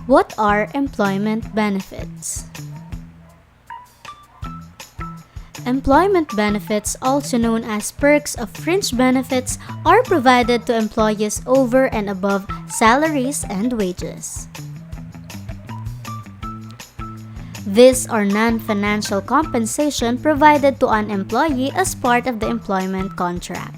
What are employment benefits? Employment benefits, also known as perks of fringe benefits, are provided to employees over and above salaries and wages. These are non-financial compensation provided to an employee as part of the employment contract.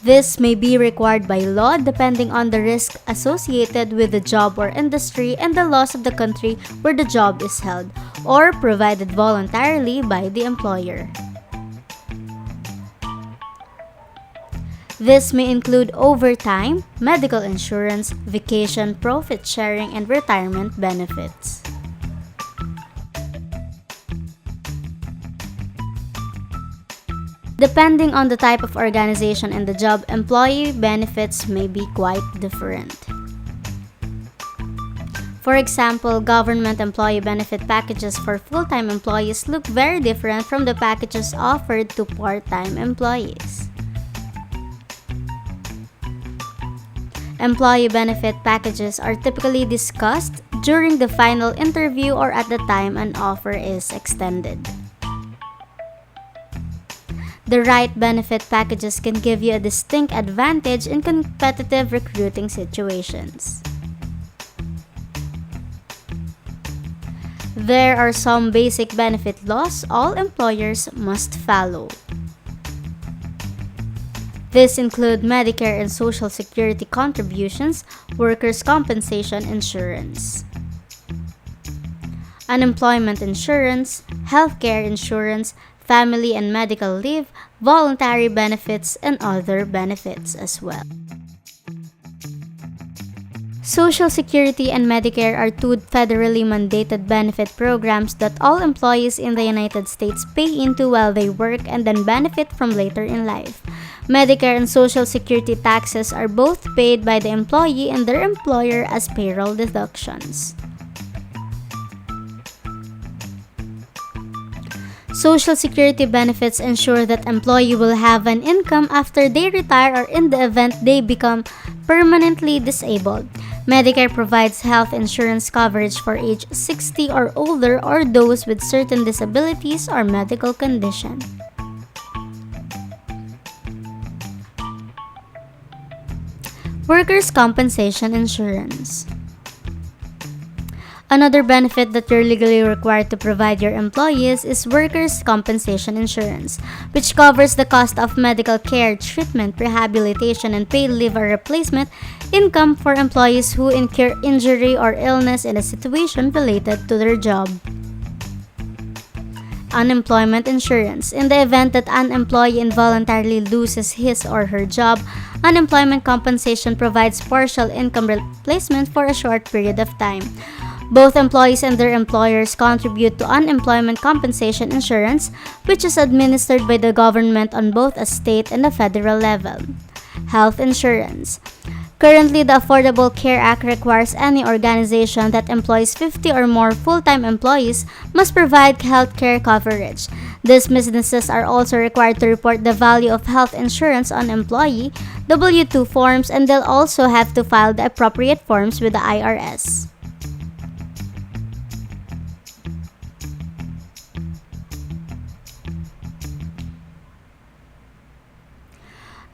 This may be required by law depending on the risk associated with the job or industry and the laws of the country where the job is held, or provided voluntarily by the employer. This may include overtime, medical insurance, vacation, profit sharing, and retirement benefits. Depending on the type of organization and the job, employee benefits may be quite different. For example, government employee benefit packages for full-time employees look very different from the packages offered to part-time employees. Employee benefit packages are typically discussed during the final interview or at the time an offer is extended. The right benefit packages can give you a distinct advantage in competitive recruiting situations. There are some basic benefit laws all employers must follow. These include Medicare and Social Security contributions, workers' compensation insurance, unemployment insurance, healthcare insurance, family and medical leave, voluntary benefits, and other benefits as well. Social Security and Medicare are two federally mandated benefit programs that all employees in the United States pay into while they work and then benefit from later in life. Medicare and Social Security taxes are both paid by the employee and their employer as payroll deductions. Social Security benefits ensure that employee will have an income after they retire or in the event they become permanently disabled. Medicare provides health insurance coverage for age 60 or older or those with certain disabilities or medical condition. Workers' compensation insurance. Another benefit that you're legally required to provide your employees is workers' compensation insurance, which covers the cost of medical care, treatment, rehabilitation, and paid leave or replacement income for employees who incur injury or illness in a situation related to their job. Unemployment insurance. In the event that an employee involuntarily loses his or her job, unemployment compensation provides partial income replacement for a short period of time. Both employees and their employers contribute to unemployment compensation insurance, which is administered by the government on both a state and a federal level. Health insurance. Currently, the Affordable Care Act requires any organization that employs 50 or more full-time employees must provide health care coverage. These businesses are also required to report the value of health insurance on employee W-2 forms, and they'll also have to file the appropriate forms with the IRS.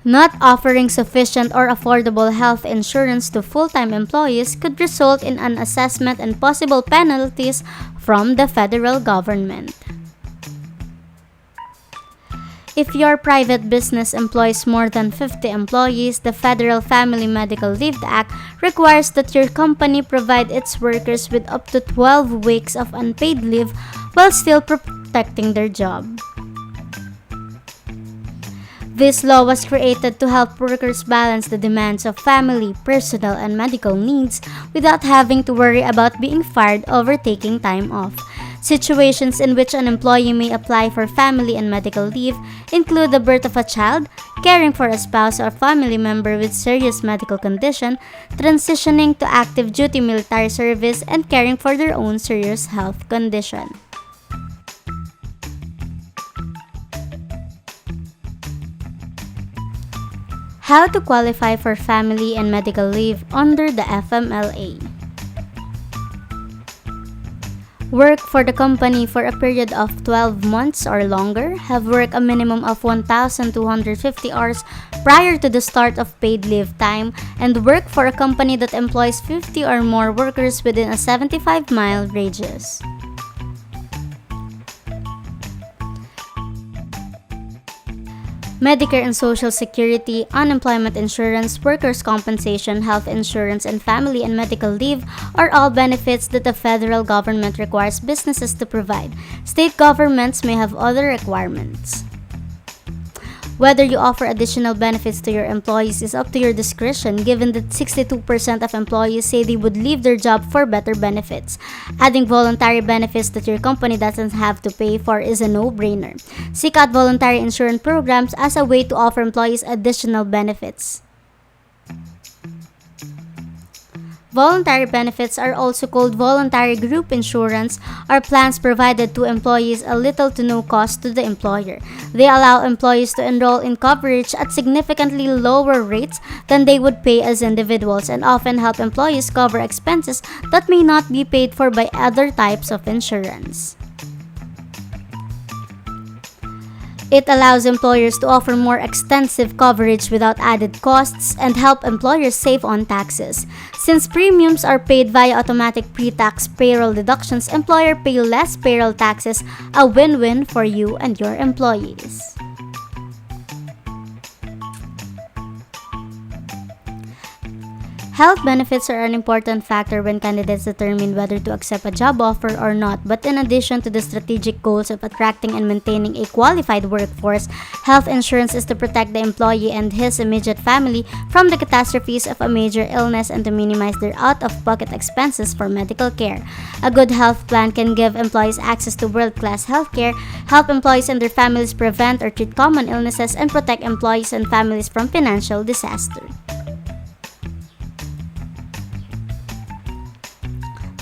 Not offering sufficient or affordable health insurance to full-time employees could result in an assessment and possible penalties from the federal government. If your private business employs more than 50 employees, the Federal Family Medical Leave Act requires that your company provide its workers with up to 12 weeks of unpaid leave while still protecting their job. This law was created to help workers balance the demands of family, personal, and medical needs without having to worry about being fired over taking time off. Situations in which an employee may apply for family and medical leave include the birth of a child, caring for a spouse or family member with serious medical condition, transitioning to active duty military service, and caring for their own serious health condition. How to qualify for family and medical leave under the FMLA. Work for the company for a period of 12 months or longer, have worked a minimum of 1,250 hours prior to the start of paid leave time, and work for a company that employs 50 or more workers within a 75-mile radius. Medicare and Social Security, unemployment insurance, workers' compensation, health insurance, and family and medical leave are all benefits that the federal government requires businesses to provide. State governments may have other requirements. Whether you offer additional benefits to your employees is up to your discretion, given that 62% of employees say they would leave their job for better benefits. Adding voluntary benefits that your company doesn't have to pay for is a no-brainer. Seek out voluntary insurance programs as a way to offer employees additional benefits. Voluntary benefits are also called voluntary group insurance, are plans provided to employees at little to no cost to the employer. They allow employees to enroll in coverage at significantly lower rates than they would pay as individuals, and often help employees cover expenses that may not be paid for by other types of insurance. It allows employers to offer more extensive coverage without added costs and help employers save on taxes. Since premiums are paid via automatic pre-tax payroll deductions, employers pay less payroll taxes, a win-win for you and your employees. Health benefits are an important factor when candidates determine whether to accept a job offer or not, but in addition to the strategic goals of attracting and maintaining a qualified workforce, health insurance is to protect the employee and his immediate family from the catastrophes of a major illness and to minimize their out-of-pocket expenses for medical care. A good health plan can give employees access to world-class healthcare, help employees and their families prevent or treat common illnesses, and protect employees and families from financial disaster.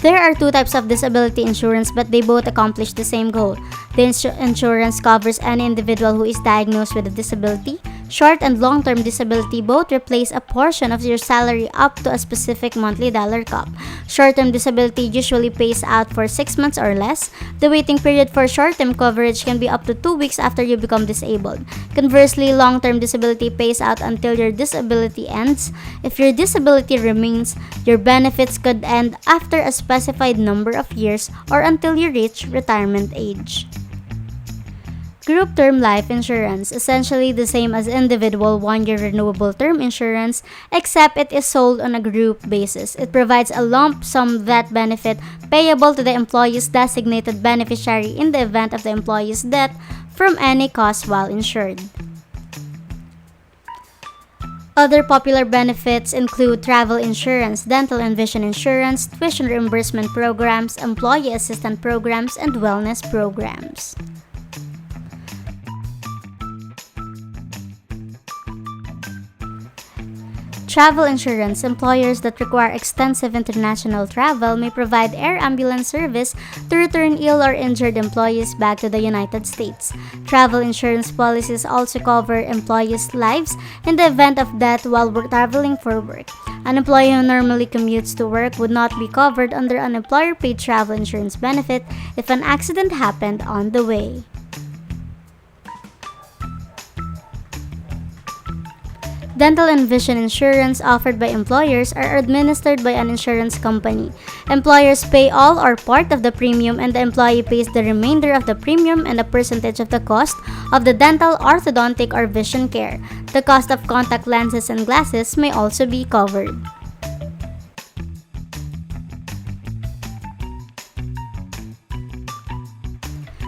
There are two types of disability insurance, but they both accomplish the same goal. The insurance covers any individual who is diagnosed with a disability. Short and long-term disability both replace a portion of your salary up to a specific monthly dollar cap. Short-term disability usually pays out for 6 months or less. The waiting period for short-term coverage can be up to 2 weeks after you become disabled. Conversely, long-term disability pays out until your disability ends. If your disability remains, your benefits could end after a specified number of years or until you reach retirement age. Group term life insurance, essentially the same as individual 1-year renewable term insurance, except it is sold on a group basis. It provides a lump sum death benefit payable to the employee's designated beneficiary in the event of the employee's death from any cause while insured. Other popular benefits include travel insurance, dental and vision insurance, tuition reimbursement programs, employee assistance programs, and wellness programs. Travel insurance. Employers that require extensive international travel may provide air ambulance service to return ill or injured employees back to the United States. Travel insurance policies also cover employees' lives in the event of death while traveling for work. An employee who normally commutes to work would not be covered under an employer-paid travel insurance benefit if an accident happened on the way. Dental and vision insurance offered by employers are administered by an insurance company. Employers pay all or part of the premium, and the employee pays the remainder of the premium and a percentage of the cost of the dental, orthodontic, or vision care. The cost of contact lenses and glasses may also be covered.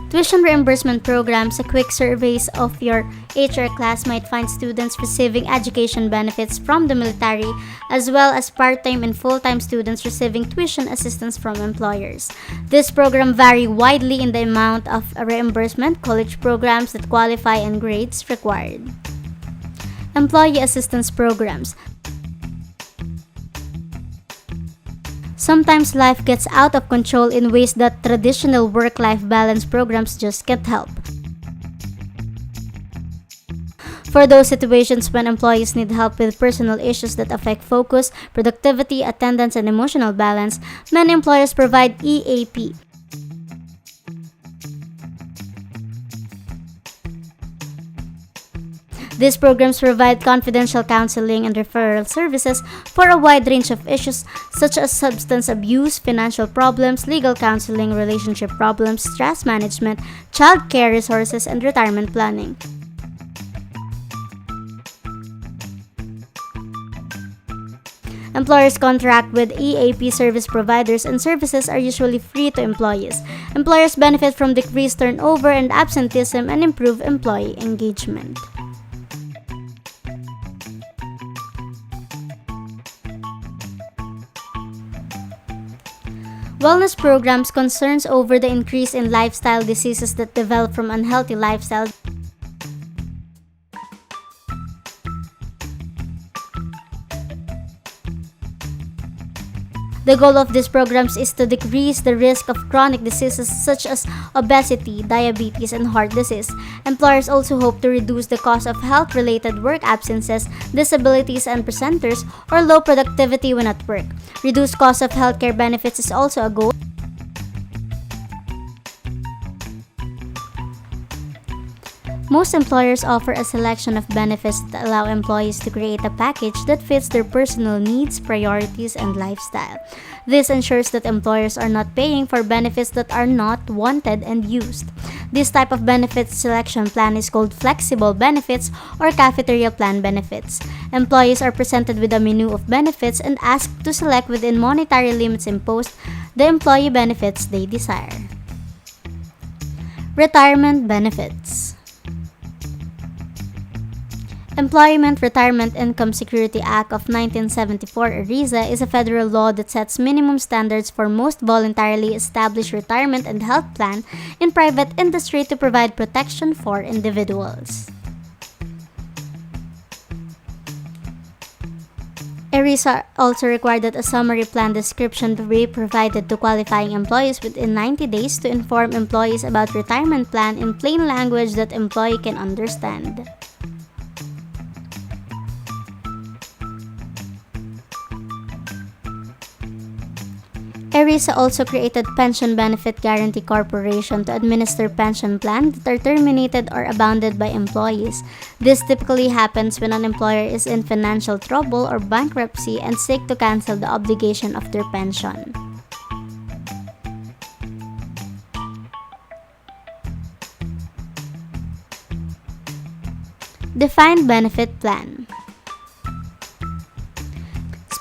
Tuition reimbursement programs. A quick surveys of your HR class might find students receiving education benefits from the military, as well as part-time and full-time students receiving tuition assistance from employers. This program vary widely in the amount of reimbursement, college programs that qualify, and grades required. Employee assistance programs. Sometimes life gets out of control in ways that traditional work-life balance programs just can't help. For those situations when employees need help with personal issues that affect focus, productivity, attendance, and emotional balance, many employers provide EAP. These programs provide confidential counseling and referral services for a wide range of issues such as substance abuse, financial problems, legal counseling, relationship problems, stress management, child care resources, and retirement planning. Employers contract with EAP service providers and services are usually free to employees. Employers benefit from decreased turnover and absenteeism and improve employee engagement. Wellness programs concerns over the increase in lifestyle diseases that develop from unhealthy lifestyle. The goal of these programs is to decrease the risk of chronic diseases such as obesity, diabetes, and heart disease. Employers also hope to reduce the cost of health-related work absences, disabilities, and presenters, or low productivity when at work. Reduced cost of healthcare benefits is also a goal. Most employers offer a selection of benefits that allow employees to create a package that fits their personal needs, priorities, and lifestyle. This ensures that employers are not paying for benefits that are not wanted and used. This type of benefits selection plan is called flexible benefits or cafeteria plan benefits. Employees are presented with a menu of benefits and asked to select within monetary limits imposed the employee benefits they desire. Retirement benefits. Employment Retirement Income Security Act of 1974 (ERISA) is a federal law that sets minimum standards for most voluntarily established retirement and health plan in private industry to provide protection for individuals. ERISA also required that a summary plan description be provided to qualifying employees within 90 days to inform employees about retirement plan in plain language that employee can understand. ERISA also created Pension Benefit Guarantee Corporation to administer pension plans that are terminated or abandoned by employees. This typically happens when an employer is in financial trouble or bankruptcy and seek to cancel the obligation of their pension. Defined Benefit Plan.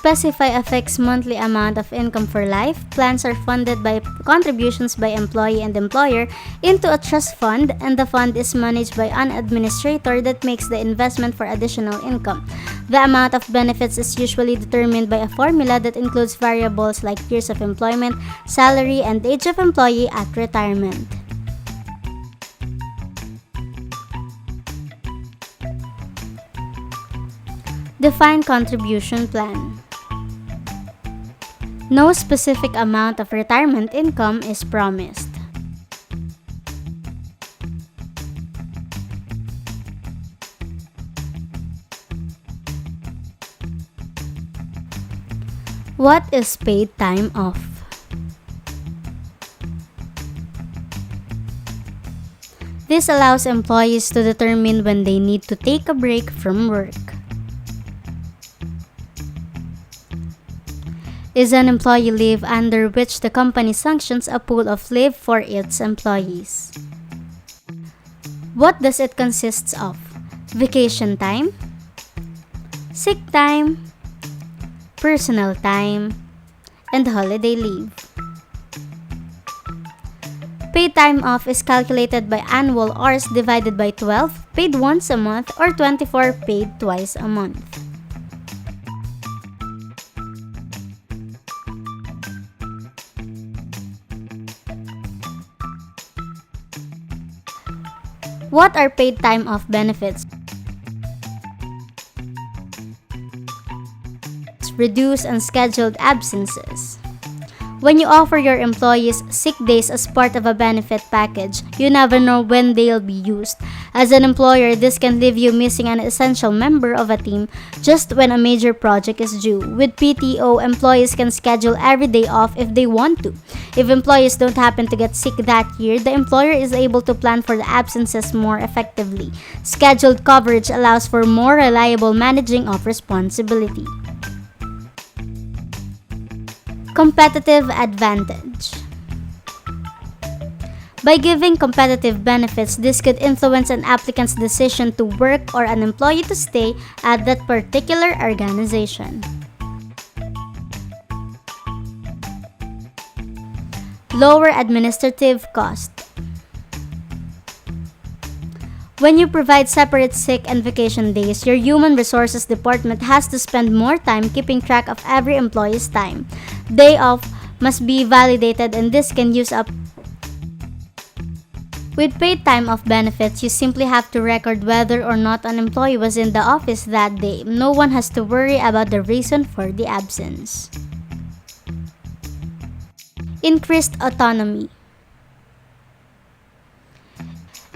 Specify a fixed monthly amount of income for life. Plans are funded by contributions by employee and employer into a trust fund, and the fund is managed by an administrator that makes the investment for additional income. The amount of benefits is usually determined by a formula that includes variables like years of employment, salary, and age of employee at retirement. Defined Contribution Plan. No specific amount of retirement income is promised. What is paid time off? This allows employees to determine when they need to take a break from work. Is an employee leave under which the company sanctions a pool of leave for its employees. What does it consist of? Vacation time, sick time, personal time, and holiday leave. Paid time off is calculated by annual hours divided by 12, paid once a month, or 24 paid twice a month. What are paid time off benefits? Reduce unscheduled absences. When you offer your employees sick days as part of a benefit package, you never know when they'll be used. As an employer, this can leave you missing an essential member of a team just when a major project is due. With PTO, employees can schedule every day off if they want to. If employees don't happen to get sick that year, the employer is able to plan for the absences more effectively. Scheduled coverage allows for more reliable managing of responsibility. Competitive advantage. By giving competitive benefits, this could influence an applicant's decision to work or an employee to stay at that particular organization. Lower administrative cost. When you provide separate sick and vacation days, your human resources department has to spend more time keeping track of every employee's time. Day off must be validated and this can use up. With paid time off benefits, you simply have to record whether or not an employee was in the office that day. No one has to worry about the reason for the absence. Increased autonomy.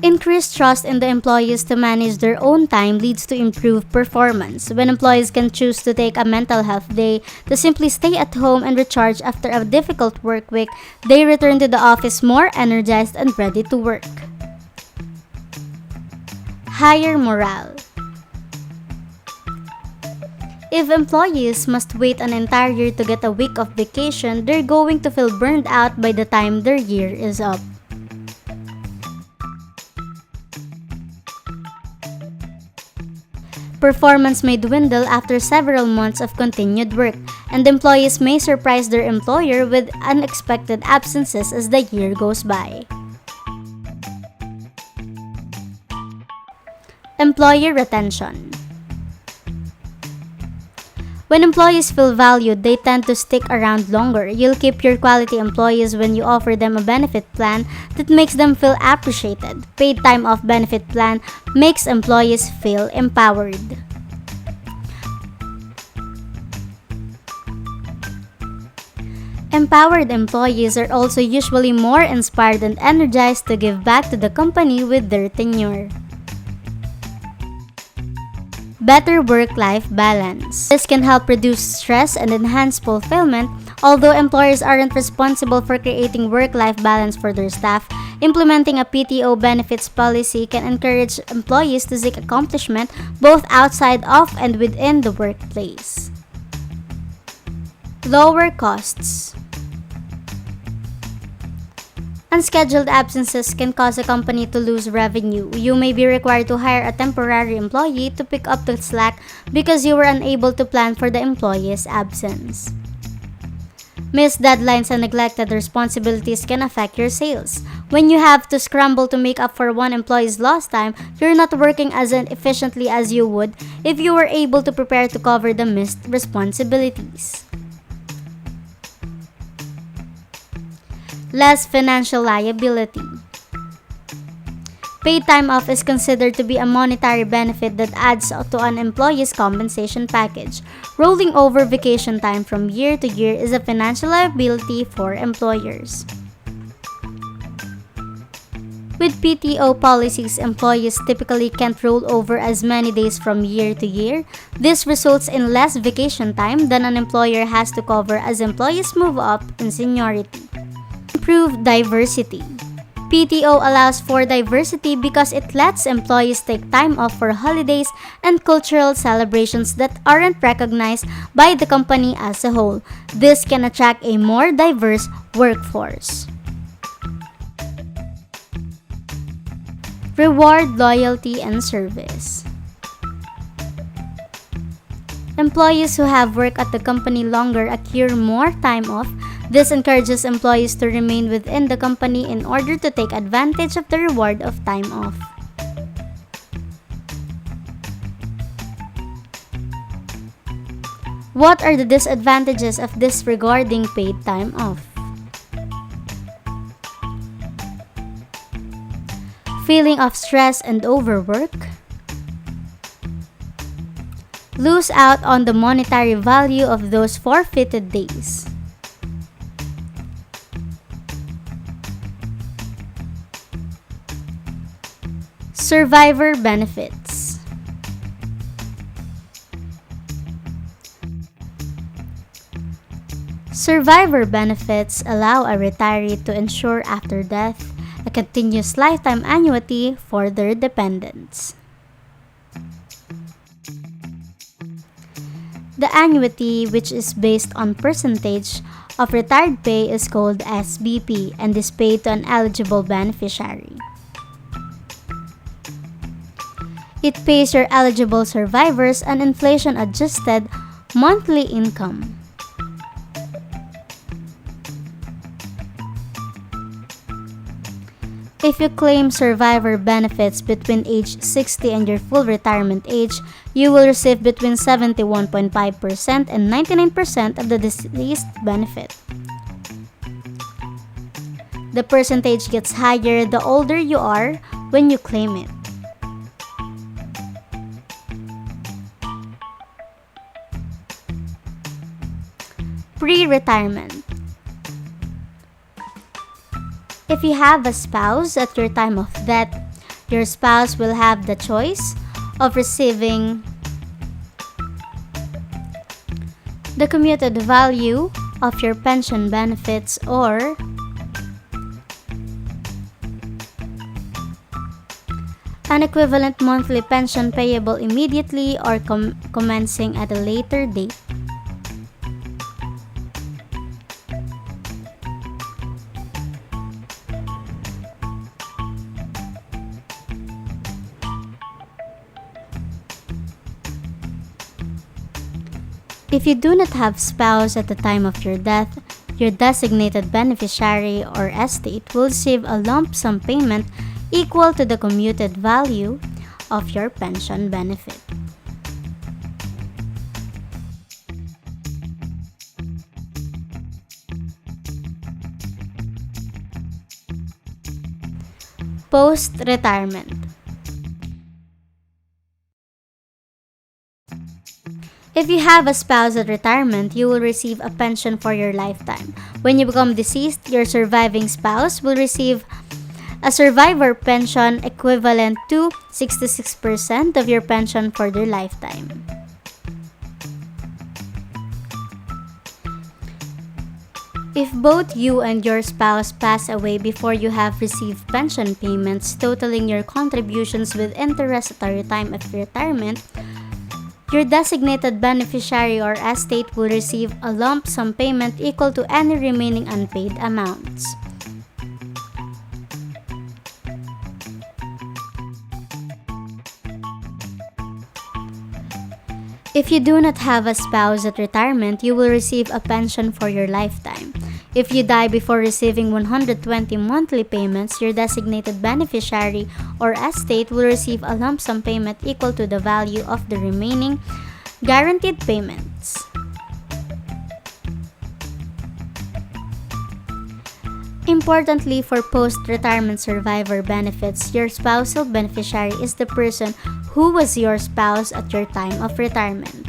Increased trust in the employees to manage their own time leads to improved performance. When employees can choose to take a mental health day to simply stay at home and recharge after a difficult work week, they return to the office more energized and ready to work. Higher morale. If employees must wait an entire year to get a week of vacation, they're going to feel burned out by the time their year is up. Performance may dwindle after several months of continued work, and employees may surprise their employer with unexpected absences as the year goes by. Employee retention. When employees feel valued, they tend to stick around longer. You'll keep your quality employees when you offer them a benefit plan that makes them feel appreciated. Paid time off benefit plan makes employees feel empowered. Empowered employees are also usually more inspired and energized to give back to the company with their tenure. Better work-life balance. This can help reduce stress and enhance fulfillment. Although employers aren't responsible for creating work-life balance for their staff, implementing a PTO benefits policy can encourage employees to seek accomplishment both outside of and within the workplace. Lower costs. Unscheduled absences can cause a company to lose revenue. You may be required to hire a temporary employee to pick up the slack because you were unable to plan for the employee's absence. Missed deadlines and neglected responsibilities can affect your sales. When you have to scramble to make up for one employee's lost time, you're not working as efficiently as you would if you were able to prepare to cover the missed responsibilities. Less financial liability. Paid time off is considered to be a monetary benefit that adds to an employee's compensation package. Rolling over vacation time from year to year is a financial liability for employers. With PTO policies, employees typically can't roll over as many days from year to year. This results in less vacation time than an employer has to cover as employees move up in seniority. Improve diversity. PTO allows for diversity because it lets employees take time off for holidays and cultural celebrations that aren't recognized by the company as a whole. This can attract a more diverse workforce. Reward loyalty and service. Employees who have worked at the company longer accrue more time off. This encourages employees to remain within the company in order to take advantage of the reward of time off. What are the disadvantages of disregarding paid time off? Feeling of stress and overwork. Lose out on the monetary value of those forfeited days. Survivor benefits. Survivor benefits allow a retiree to ensure after death a continuous lifetime annuity for their dependents. The annuity, which is based on percentage of retired pay, is called SBP and is paid to an eligible beneficiary. It pays your eligible survivors an inflation-adjusted monthly income. If you claim survivor benefits between age 60 and your full retirement age, you will receive between 71.5% and 99% of the deceased benefit. The percentage gets higher the older you are when you claim it. Pre-retirement. If you have a spouse at your time of death, your spouse will have the choice of receiving the commuted value of your pension benefits or an equivalent monthly pension payable immediately or commencing at a later date. If you do not have spouse at the time of your death, your designated beneficiary or estate will receive a lump sum payment equal to the commuted value of your pension benefit. Post-retirement. If you have a spouse at retirement, you will receive a pension for your lifetime. When you become deceased, your surviving spouse will receive a survivor pension equivalent to 66% of your pension for their lifetime. If both you and your spouse pass away before you have received pension payments totaling your contributions with interest at the time of retirement, your designated beneficiary or estate will receive a lump sum payment equal to any remaining unpaid amounts. If you do not have a spouse at retirement, you will receive a pension for your lifetime. If you die before receiving 120 monthly payments, your designated beneficiary or estate will receive a lump sum payment equal to the value of the remaining guaranteed payments. Importantly, for post-retirement survivor benefits, your spousal beneficiary is the person who was your spouse at your time of retirement.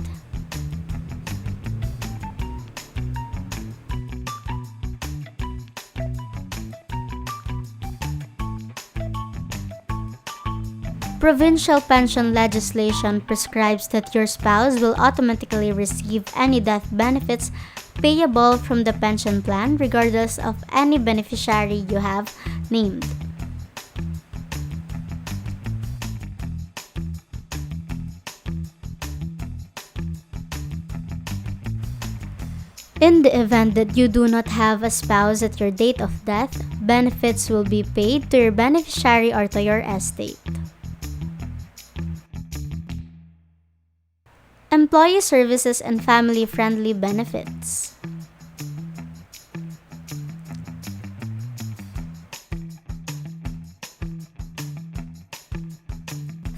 Provincial pension legislation prescribes that your spouse will automatically receive any death benefits payable from the pension plan regardless of any beneficiary you have named. In the event that you do not have a spouse at your date of death, benefits will be paid to your beneficiary or to your estate. Employee services and family-friendly benefits.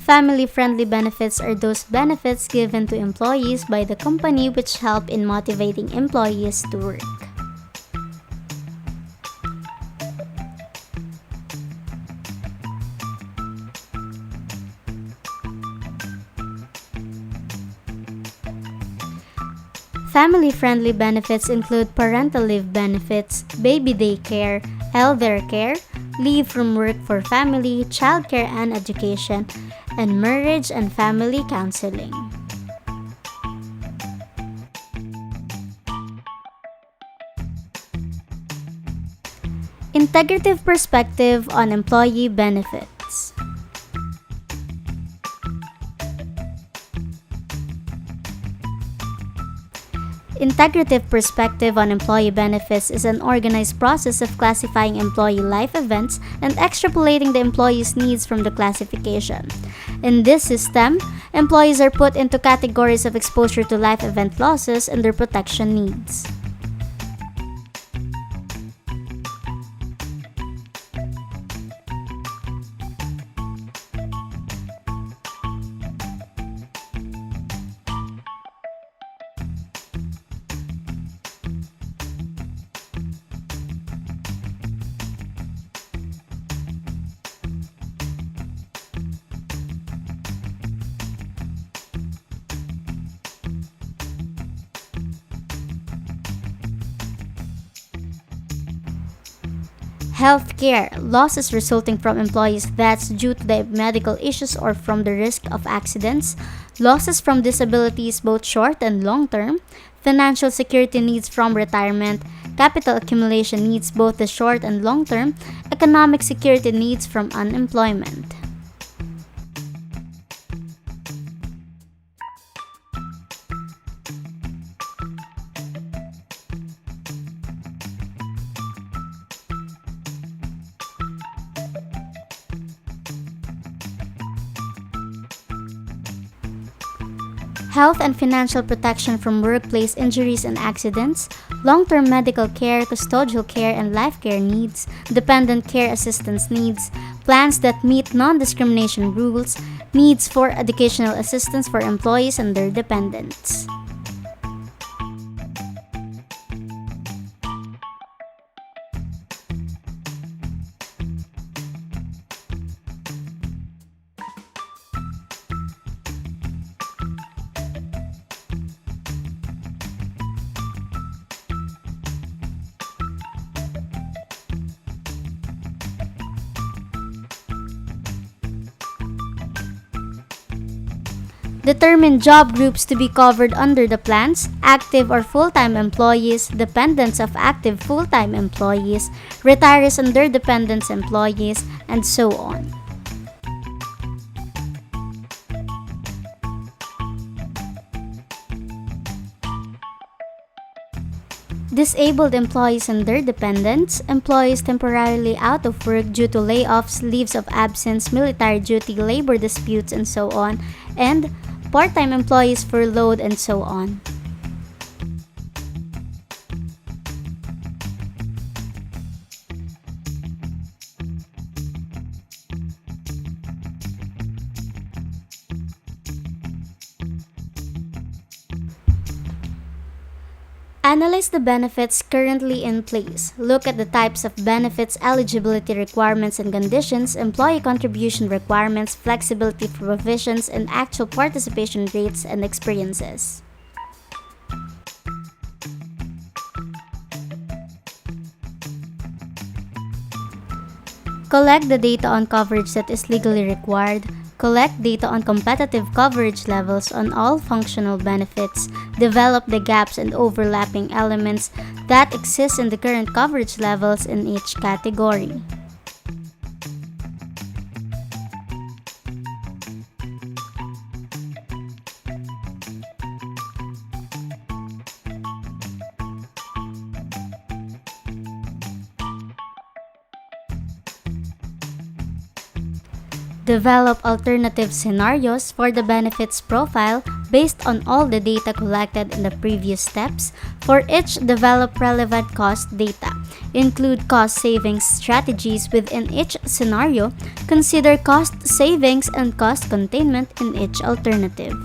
Family-friendly benefits are those benefits given to employees by the company which help in motivating employees to work. Family-friendly benefits include parental leave benefits, baby daycare, elder care, leave from work for family, childcare and education, and marriage and family counseling. Integrative perspective on employee benefits. Integrative perspective on employee benefits is an organized process of classifying employee life events and extrapolating the employee's needs from the classification. In this system, employees are put into categories of exposure to life event losses and their protection needs. Healthcare, losses resulting from employees' deaths due to the medical issues or from the risk of accidents, losses from disabilities both short and long term, financial security needs from retirement, capital accumulation needs both the short and long term, economic security needs from unemployment. Health and financial protection from workplace injuries and accidents, long-term medical care, custodial care and life care needs, dependent care assistance needs, plans that meet non-discrimination rules, needs for educational assistance for employees and their dependents. Determine job groups to be covered under the plans: active or full-time employees, dependents of active full-time employees, retirees and their dependents employees, and so on. Disabled employees and their dependents, employees temporarily out of work due to layoffs, leaves of absence, military duty, labor disputes, and so on, and part-time employees furloughed, and so on. Analyze the benefits currently in place. Look at the types of benefits, eligibility requirements and conditions, employee contribution requirements, flexibility provisions, and actual participation rates and experiences. Collect the data on coverage that is legally required. Collect data on competitive coverage levels on all functional benefits. Develop the gaps and overlapping elements that exist in the current coverage levels in each category. Develop alternative scenarios for the benefits profile based on all the data collected in the previous steps. For each, develop relevant cost data. Include cost savings strategies within each scenario. Consider cost savings and cost containment in each alternative.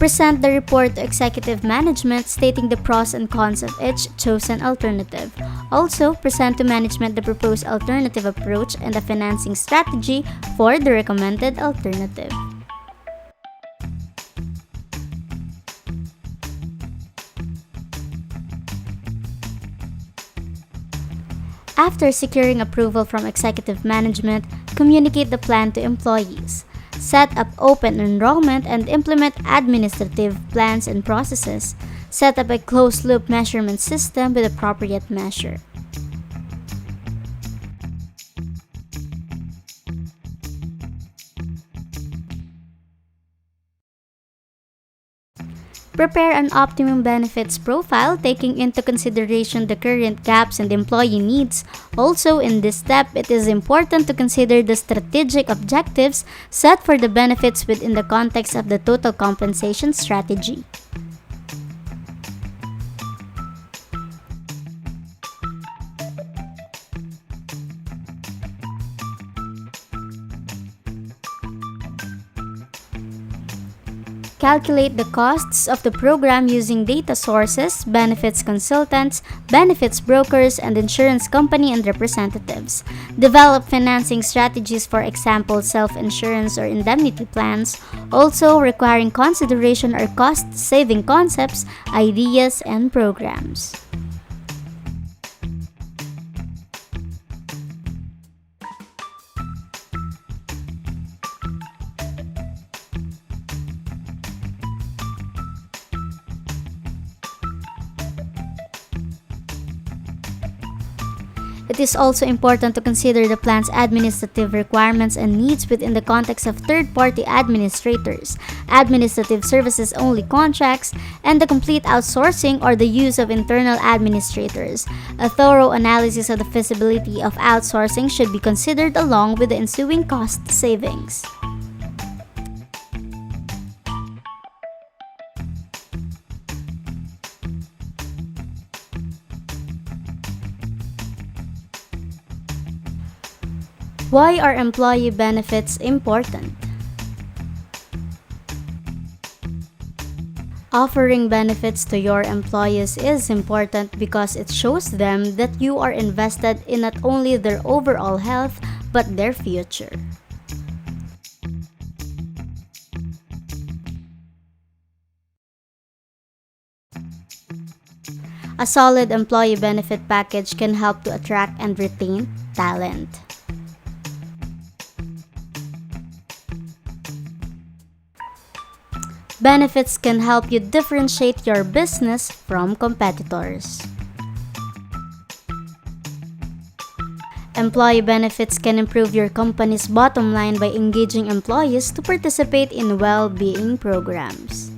Present the report to executive management stating the pros and cons of each chosen alternative. Also, present to management the proposed alternative approach and the financing strategy for the recommended alternative. After securing approval from executive management, communicate the plan to employees. Set up open enrollment and implement administrative plans and processes. Set up a closed-loop measurement system with appropriate measure. Prepare an optimum benefits profile taking into consideration the current gaps and employee needs. Also, in this step, it is important to consider the strategic objectives set for the benefits within the context of the total compensation strategy. Calculate the costs of the program using data sources, benefits consultants, benefits brokers, and insurance company and representatives. Develop financing strategies, for example, self-insurance or indemnity plans, also requiring consideration or cost-saving concepts, ideas, and programs. It is also important to consider the plan's administrative requirements and needs within the context of third-party administrators, administrative services-only contracts, and the complete outsourcing or the use of internal administrators. A thorough analysis of the feasibility of outsourcing should be considered along with the ensuing cost savings. Why are employee benefits important? Offering benefits to your employees is important because it shows them that you are invested in not only their overall health but their future. A solid employee benefit package can help to attract and retain talent. Benefits can help you differentiate your business from competitors. Employee benefits can improve your company's bottom line by engaging employees to participate in well-being programs.